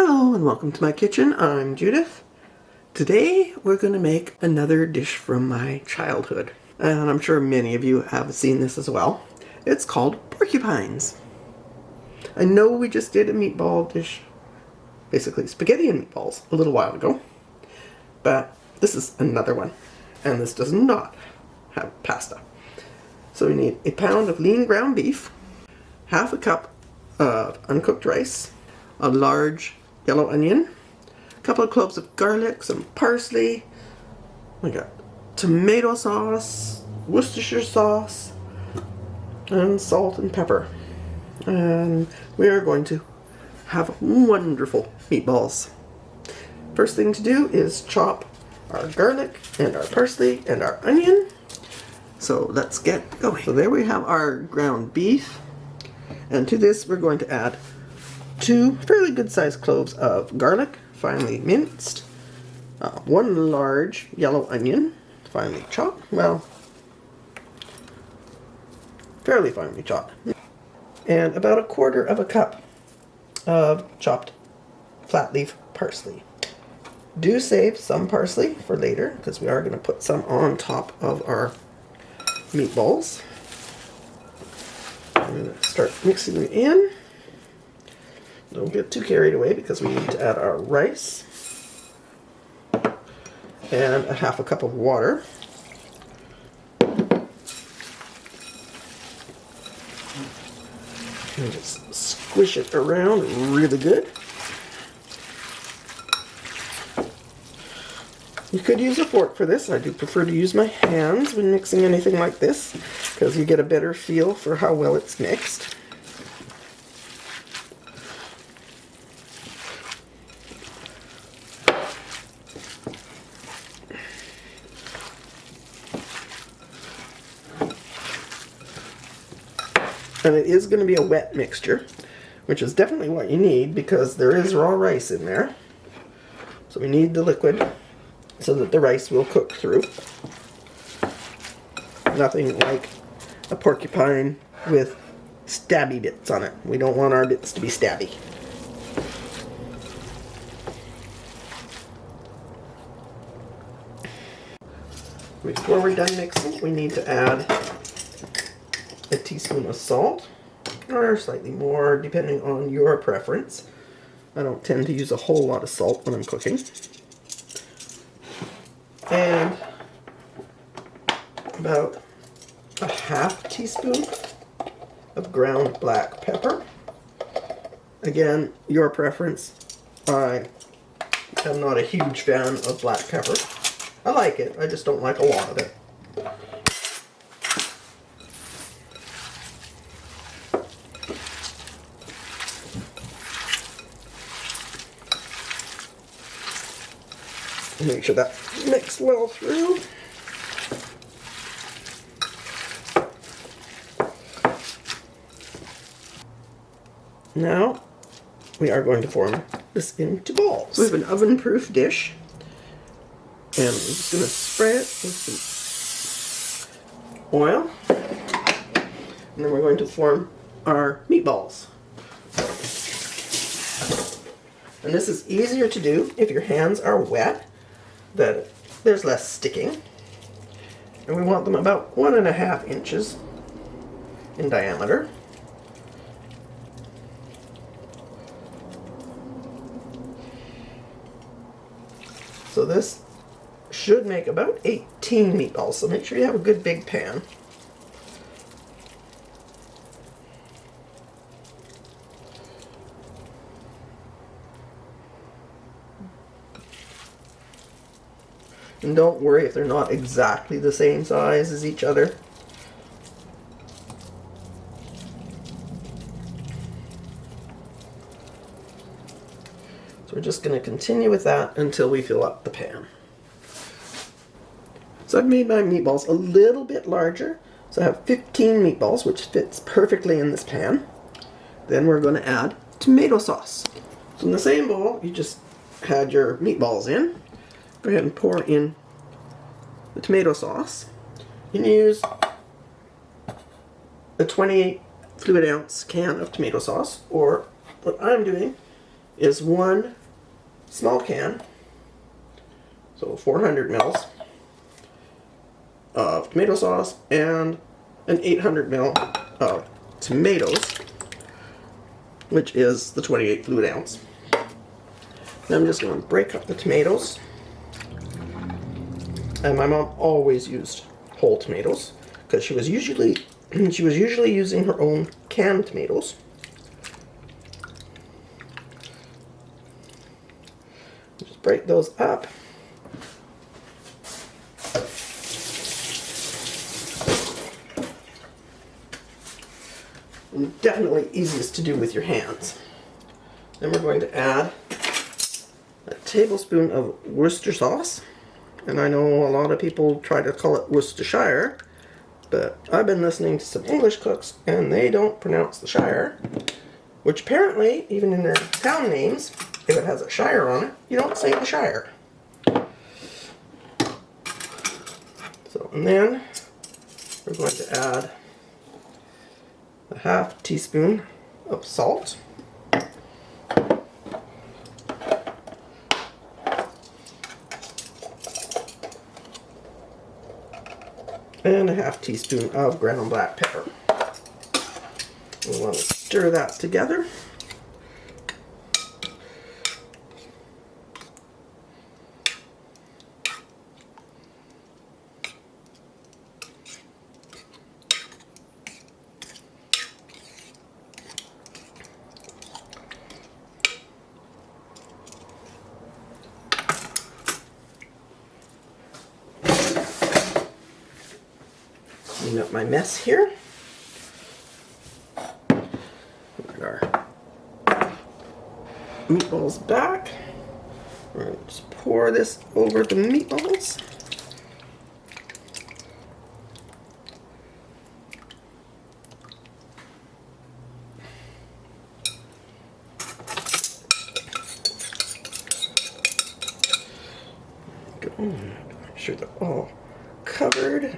Hello and welcome to my kitchen. I'm Judith. Today we're going to make another dish from my childhood. And I'm sure many of you have seen this as well. It's called porcupines. I know we just did a meatball dish, basically spaghetti and meatballs, a little while ago. But this is another one. And this does not have pasta. So we need a pound of lean ground beef, half a cup of uncooked rice, a large yellow onion, a couple of cloves of garlic, some parsley, we got tomato sauce, Worcestershire sauce, and salt and pepper. And we are going to have wonderful meatballs. First thing to do is chop our garlic and our parsley and our onion. So let's get going. So there we have our ground beef. And to this we're going to add 2 fairly good sized cloves of garlic, finely minced, 1 large yellow onion, finely chopped, well, fairly finely chopped, and about 1/4 cup of chopped flat leaf parsley. Do save some parsley for later because we are going to put some on top of our meatballs. I'm going to start mixing them in. Don't get too carried away because we need to add our rice and a 1/2 cup of water. And just squish it around really good. You could use a fork for this. I do prefer to use my hands when mixing anything like this because you get a better feel for how well it's mixed. And it is going to be a wet mixture, which is definitely what you need because there is raw rice in there. So we need the liquid so that the rice will cook through. Nothing like a porcupine with stabby bits on it. We don't want our bits to be stabby. Before we're done mixing, we need to add a teaspoon of salt, or slightly more depending on your preference. I don't tend to use a whole lot of salt when I'm cooking. And about a 1/2 teaspoon of ground black pepper. Again, your preference. I am not a huge fan of black pepper. I like it, I just don't like a lot of it. Make sure that mixed well through. Now we are going to form this into balls. We have an oven-proof dish, and I'm just going to spray it with some oil, and then we're going to form our meatballs. And this is easier to do if your hands are wet. That there's less sticking, and we want them about 1.5 inches in diameter. So this should make about 18 meatballs, so make sure you have a good big pan. And don't worry if they're not exactly the same size as each other. So we're just going to continue with that until we fill up the pan. So I've made my meatballs a little bit larger. So I have 15 meatballs, which fits perfectly in this pan. Then we're going to add tomato sauce. So in the same bowl you just had your meatballs in, go ahead and pour in the tomato sauce. You can use a 28 fluid ounce can of tomato sauce, or what I'm doing is one small can, so 400 mils of tomato sauce and an 800 ml of tomatoes, which is the 28 fluid ounce. Then I'm just going to break up the tomatoes. And my mom always used whole tomatoes because she was usually using her own canned tomatoes. Just break those up. And definitely easiest to do with your hands. Then we're going to add a tablespoon of Worcester sauce. And I know a lot of people try to call it Worcestershire, but I've been listening to some English cooks and they don't pronounce the Shire, which apparently, even in their town names, if it has a Shire on it, you don't say the Shire. So, and then we're going to add a half teaspoon of salt. And a half teaspoon of ground black pepper. We want to stir that together. Clean up my mess here. Put our meatballs back. We're going to just pour this over the meatballs. Go. Make sure they're all covered.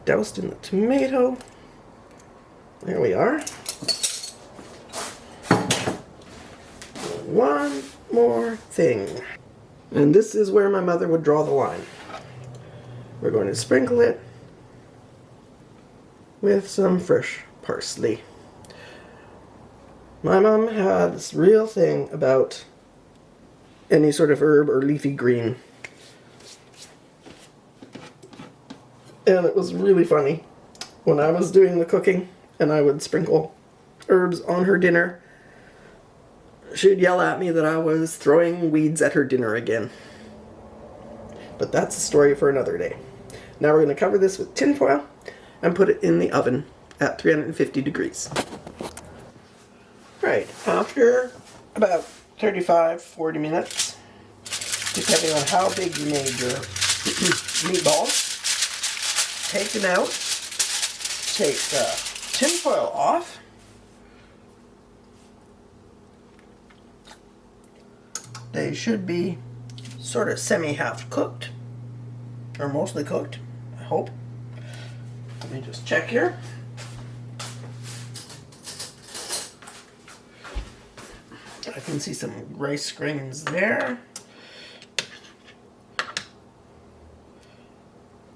Doused in the tomato. There we are. One more thing. And this is where my mother would draw the line. We're going to sprinkle it with some fresh parsley. My mom had this real thing about any sort of herb or leafy green. And it was really funny when I was doing the cooking and I would sprinkle herbs on her dinner. She'd yell at me that I was throwing weeds at her dinner again. But that's a story for another day. Now we're going to cover this with tin foil and put it in the oven at 350 degrees. Right, after about 35-40 minutes, depending on how big you made your meatballs, take them out, take the tin foil off, they should be sort of semi-half cooked, or mostly cooked, I hope. Let me just check here. I can see some rice grains there.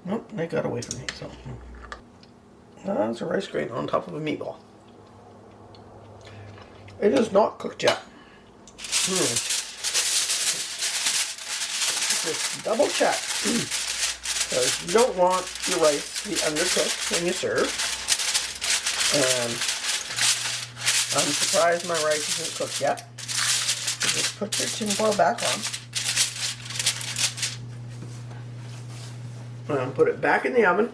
Nope, they got away from me, so. That's a rice grain on top of a meatball. It is not cooked yet. Just double check. Because you don't want your rice to be undercooked when you serve. And I'm surprised my rice isn't cooked yet. So just put your tin foil back on. And put it back in the oven.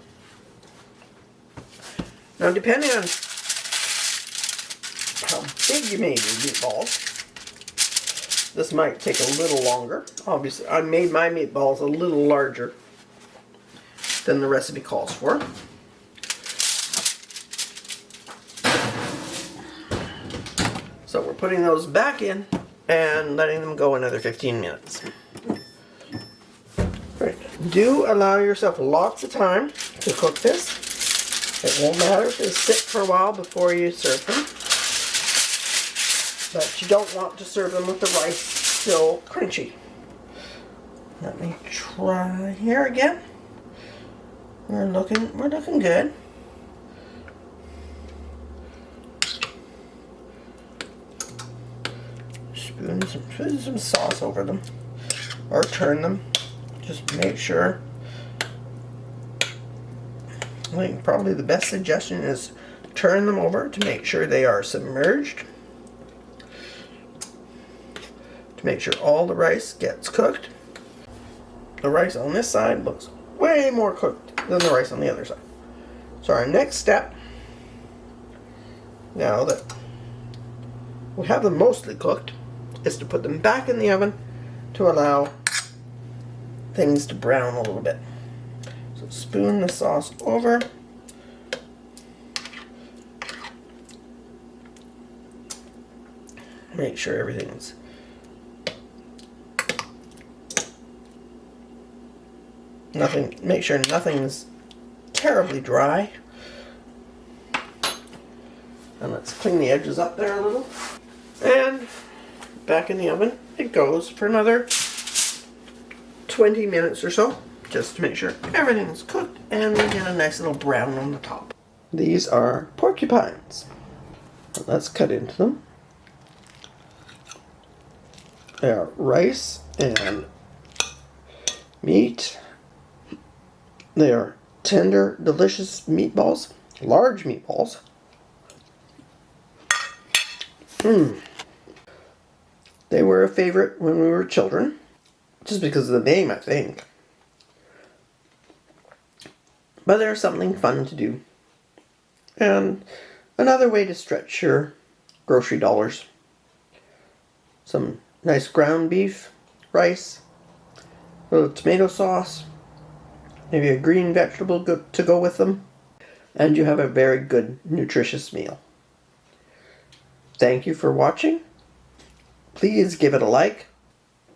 Now, depending on how big you made your meatballs, this might take a little longer. Obviously, I made my meatballs a little larger than the recipe calls for. So we're putting those back in and letting them go another 15 minutes. Right. Do allow yourself lots of time to cook this. It won't matter if they sit for a while before you serve them. But you don't want to serve them with the rice still crunchy. Let me try here again. We're looking good. Spoon some sauce over them, or turn them. Just make sure. I think probably the best suggestion is turn them over to make sure they are submerged. To make sure all the rice gets cooked. The rice on this side looks way more cooked than the rice on the other side. So our next step, now that we have them mostly cooked, is to put them back in the oven to allow things to brown a little bit. So spoon the sauce over. Make sure everything's make sure nothing's terribly dry. And let's clean the edges up there a little. And back in the oven it goes for another 20 minutes or so, just to make sure everything's cooked and we get a nice little brown on the top. These are porcupines. Let's cut into them. They are rice and meat. They are tender, delicious meatballs, large meatballs. They were a favorite when we were children, just because of the name, I think. But they're something fun to do. And another way to stretch your grocery dollars. Some nice ground beef, rice, a little tomato sauce, maybe a green vegetable to go with them, and you have a very good, nutritious meal. Thank you for watching. Please give it a like.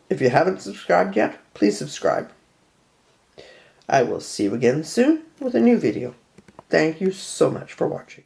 If you haven't subscribed yet, please subscribe. I will see you again soon with a new video. Thank you so much for watching.